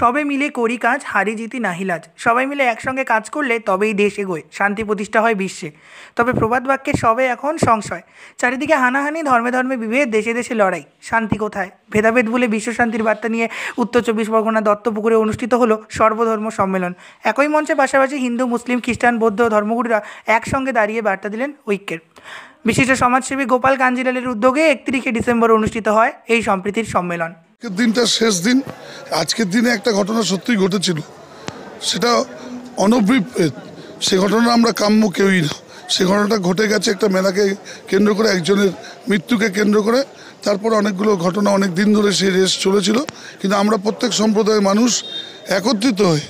সবে মিলে করি কাজ, হারি জিতি নাহি লাজ। সবাই মিলে একসঙ্গে কাজ করলে তবেই দেশ এগোয়, শান্তি প্রতিষ্ঠা হয় বিশ্বে। তবে প্রবাদ বাক্যের সবে এখন সংশয়। চারিদিকে হানাহানি, ধর্মে ধর্মে বিভেদ, দেশে দেশে লড়াই। শান্তি কোথায়? ভেদাভেদ ভুলে বিশ্ব শান্তির বার্তা নিয়ে উত্তর চব্বিশ পরগনা দত্তপুকুরে অনুষ্ঠিত হলো সর্বধর্ম সম্মেলন। একই মঞ্চে পাশাপাশি হিন্দু, মুসলিম, খ্রিস্টান, বৌদ্ধ ধর্মগুরুরা একসঙ্গে দাঁড়িয়ে বার্তা দিলেন ঐক্যের। বিশিষ্ট সমাজসেবী গোপাল কাঞ্জিলালের উদ্যোগে 31শে ডিসেম্বর অনুষ্ঠিত হয় এই সম্প্রীতির সম্মেলন। দিনটা শেষ দিন। আজকের দিনে একটা ঘটনা সত্যিই ঘটেছিল, সেটা অনভিপ্রেত। সে ঘটনা আমরা কাম্য কেউই না। সে ঘটনাটা ঘটে গেছে একটা মেলাকে কেন্দ্র করে, একজনের মৃত্যুকে কেন্দ্র করে। তারপর অনেকগুলো ঘটনা অনেক দিন ধরে সেই রেস চলেছিল, কিন্তু আমরা প্রত্যেক সম্প্রদায়ের মানুষ একত্রিত হয়ে,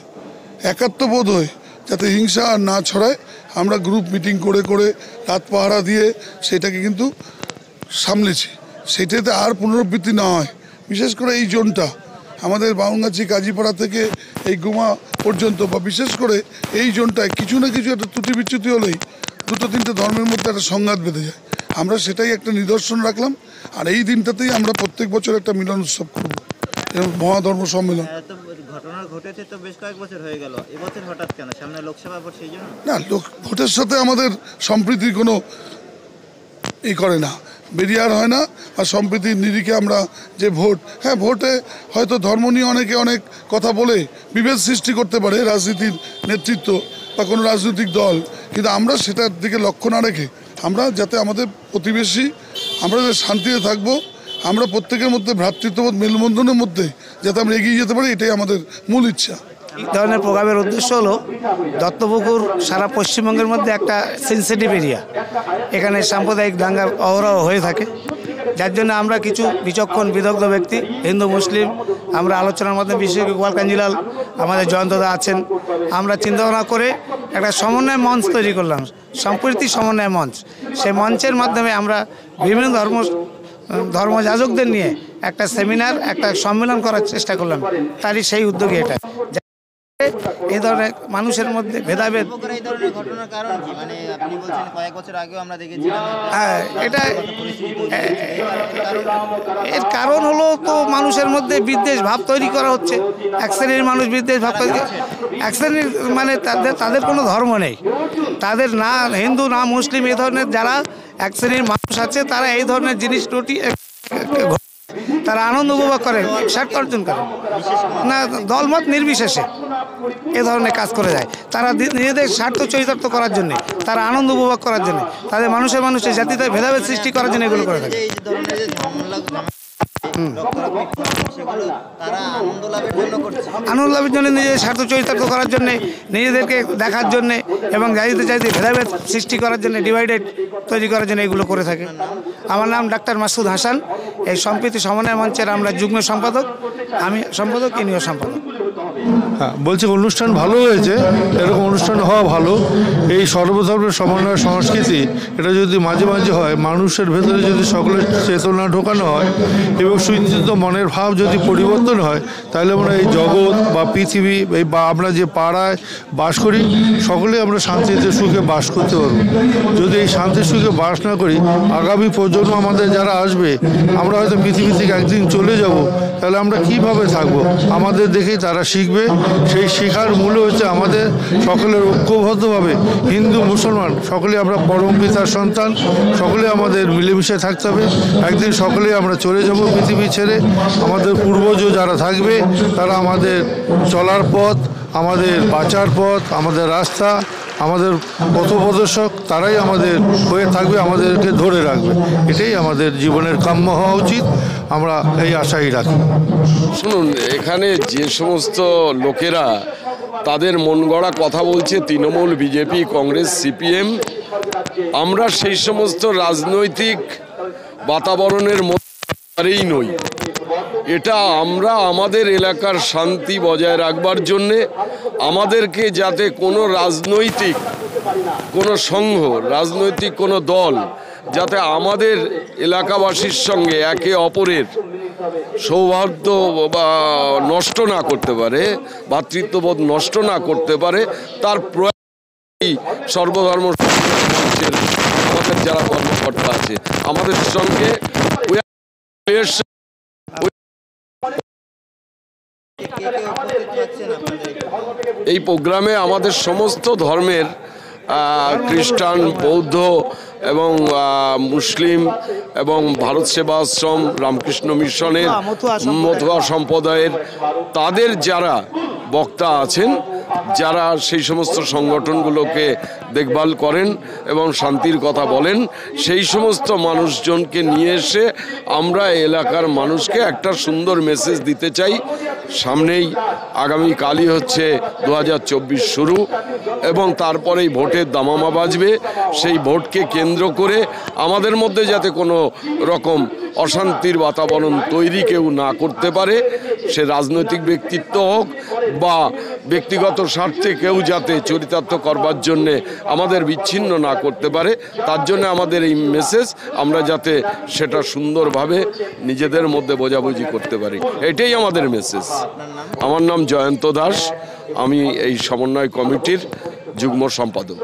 একাত্মবোধ হয়ে, যাতে হিংসা আর না ছড়ায়, আমরা গ্রুপ মিটিং করে করে রাত পাহারা দিয়ে সেটাকে কিন্তু সামলেছি। সেটাতে আর পুনরাবৃত্তি না হয়। বিশেষ করে এই জোনটা আমাদের বাউনগাছি, কাজীপাড়া থেকে এই গুমা পর্যন্ত, বা বিশেষ করে এই জোনটায় কিছু না কিছু একটা ত্রুটি বিচ্যুতি হলেই দুটো তিনটে ধর্মের মধ্যে একটা সংঘাত বেঁধে যায়। আমরা সেটাই একটা নিদর্শন রাখলাম। আর এই দিনটাতেই আমরা প্রত্যেক বছর একটা মিলন উৎসব করব, মহাধর্ম সম্মেলন। ঘটনা ঘটেছে তো বেশ কয়েক বছর হয়ে গেল, এবছর হঠাৎ কেন? সামনে লোকসভা ভোট, সেই জন্য না, ভোটের সাথে আমাদের সম্প্রীতির কোনো করে না, বেরিয়ার হয় না। আর সম্প্রীতির নিরিখে আমরা যে ভোট, হ্যাঁ, ভোটে হয়তো ধর্ম নিয়ে অনেকে অনেক কথা বলে বিভেদ সৃষ্টি করতে পারে রাজনীতির নেতৃত্ব বা কোনো রাজনৈতিক দল, কিন্তু আমরা সেটার দিকে লক্ষ্য না রেখে আমরা যাতে আমাদের প্রতিবেশী, আমরা যাতে শান্তিতে থাকবো, আমরা প্রত্যেকের মধ্যে ভ্রাতৃত্ববোধ, মেলবন্ধনের মধ্যে যাতে আমরা এগিয়ে যেতে পারি, এটাই আমাদের মূল ইচ্ছা। এই ধরনের প্রোগ্রামের উদ্দেশ্য হলো দত্তপুকুর সারা পশ্চিমবঙ্গের মধ্যে একটা সেন্সিটিভ এরিয়া। এখানে সাম্প্রদায়িক দাঙ্গা অহরহ হয়ে থাকে, যার জন্য আমরা কিছু বিচক্ষণ বিদগ্ধ ব্যক্তি, হিন্দু মুসলিম, আমরা আলোচনার মাধ্যমে, বিশেষ করে গোপাল কাঞ্জিলাল, আমাদের জয়ন্তদা আছেন, আমরা চিন্তাভাবনা করে একটা সমন্বয় মঞ্চ তৈরি করলাম, সম্প্রীতি সমন্বয় মঞ্চ। সেই মঞ্চের মাধ্যমে আমরা বিভিন্ন ধর্মযাজকদের নিয়ে একটা সেমিনার, একটা সম্মেলন করার চেষ্টা করলাম। তারই সেই উদ্যোগে এটা এই ধরনের মানুষের মধ্যে ভেদাভেদ। এই ধরনের ঘটনার কারণ কি? মানে আপনি বলছেন কয়েক বছর আগেও আমরা দেখেছিলাম। এটা এর কারণ হলো তো মানুষের মধ্যে বিদ্বেষ ভাব তৈরি করা হচ্ছে। এক শ্রেণীর মানুষ বিদ্বেষ ভাব তৈরি, এক শ্রেণীর মানে তাদের কোনো ধর্ম নেই, তাদের না হিন্দু না মুসলিম, এই ধরনের যারা এক শ্রেণীর মানুষ আছে, তারা এই ধরনের জিনিসটি তারা আনন্দ উপভোগ করে, স্বার্থ অর্জন করে, না দলমত নির্বিশেষে এ ধরনের কাজ করে যায়। তারা নিজেদের স্বার্থ চরিতার্থ করার জন্য, তারা আনন্দ উপভোগ করার জন্য, তাদের মানুষের জাতিতে ভেদাভেদ সৃষ্টি করার জন্য এগুলো করে থাকে। আনন্দ লাভের জন্য, নিজেদের স্বার্থ চরিতার্থ করার জন্য, নিজেদেরকে দেখার জন্য এবং জাতিতে ভেদাভেদ সৃষ্টি করার জন্য, ডিভাইডেড তৈরি করার জন্য এগুলো করে থাকে। আমার নাম ডাক্তার মাসুদ হাসান। এই সম্প্রীতি সমন্বয় মঞ্চের আমরা যুগ্ম সম্পাদক, আমি সম্পাদক, ইনিও সম্পাদক। হ্যাঁ, বলছি অনুষ্ঠান ভালো হয়েছে, এরকম অনুষ্ঠান হওয়া ভালো। এই সর্বধর্মের সমন্বয় সংস্কৃতি, এটা যদি মাঝে মাঝে হয়, মানুষের ভেতরে যদি সকলের চেতনা ঢোকানো হয় এবং সুচিন্তিত মনের ভাব যদি পরিবর্তন হয়, তাহলে আমরা এই জগৎ বা পৃথিবী বা আমরা যে পাড়ায় বাস করি, সকলে আমরা শান্তিতে সুখে বাস করতে পারবো। যদি এই শান্তি সুখে বাস না করি, আগামী প্রজন্ম আমাদের যারা আসবে, আমরা হয়তো পৃথিবী থেকে একদিন চলে যাব, তাহলে আমরা কিভাবে থাকবো? আমাদের দেখেই তারা শিখবে। সেই শেখার মূল্য হচ্ছে আমাদের সকলের ঐক্যবদ্ধভাবে, হিন্দু মুসলমান সকলে আমরা পরম পিতার সন্তান, সকলে আমাদের মিলেমিশে থাকতে হবে। একদিন সকলে আমরা চলে যাব পৃথিবী ছেড়ে। আমাদের পূর্বজ যারা থাকবে, তারা আমাদের চলার পথ, আমাদের বাঁচার পথ, আমাদের রাস্তা, আমাদের পথপ্রদর্শক, তারাই আমাদের হয়ে থাকবে, আমাদেরকে ধরে রাখবে। এটাই আমাদের জীবনের কাম্য হওয়া উচিত। আমরা এই আশাই রাখি। শুনুন, এখানে যে সমস্ত লোকেরা তাদের মন গড়া কথা বলছে, তৃণমূল, বিজেপি, কংগ্রেস, সিপিএম, আমরা সেই সমস্ত রাজনৈতিক বাতাবরণের মধ্যেই নই। এটা আমরা আমাদের এলাকার শান্তি বজায় রাখবার জন্যে আমাদেরকে যাতে কোনো রাজনৈতিক কোনো সংঘ, রাজনৈতিক কোনো দল যাতে আমাদের এলাকাবাসীর সঙ্গে একে অপরের সৌহার্দ্য বা নষ্ট না করতে পারে, ভ্রাতৃত্ববোধ নষ্ট না করতে পারে, তার প্রয়াস সর্বধর্ম আমাদের যারা কর্মকর্তা আছে আমাদের সঙ্গে কে কে উপস্থিত থাকছেন আপনাদের এই প্রোগ্রামে? এই প্রোগ্রামে আমাদের সমস্ত ধর্মের খ্রিস্টান, বৌদ্ধ এবং মুসলিম এবং ভারত সেবাশ্রম, রামকৃষ্ণ মিশনের, মতুয়া সম্প্রদায়ের তাদের যারা বক্তা আছেন, যারা সেই সমস্ত সংগঠনগুলোকে দেখভাল করেন এবং শান্তির কথা বলেন, সেই সমস্ত মানুষজনকে নিয়ে এসে আমরা এলাকার মানুষকে একটা সুন্দর মেসেজ দিতে চাই। সামনেই আগামীকালই হচ্ছে 2024 শুরু এবং তারপরেই ভোটের দামামা বাজবে। সেই ভোটকে কেন্দ্র করে আমাদের মধ্যে যাতে কোনো রকম অশান্তির বাতাবরণ তৈরি কেউ না করতে পারে, সে রাজনৈতিক ব্যক্তিত্ব হোক বা ব্যক্তিগত স্বার্থে কেউ যাতে চরিতার্থ করবার জন্যে আমাদের বিচ্ছিন্ন না করতে পারে, তার জন্য আমাদের এই মেসেজ, আমরা যাতে সেটা সুন্দরভাবে নিজেদের মধ্যে বোঝাবুঝি করতে পারি, এটাই আমাদের মেসেজ। আমার নাম জয়ন্ত দাস, আমি এই সমন্বয় কমিটির যুগ্ম সম্পাদক।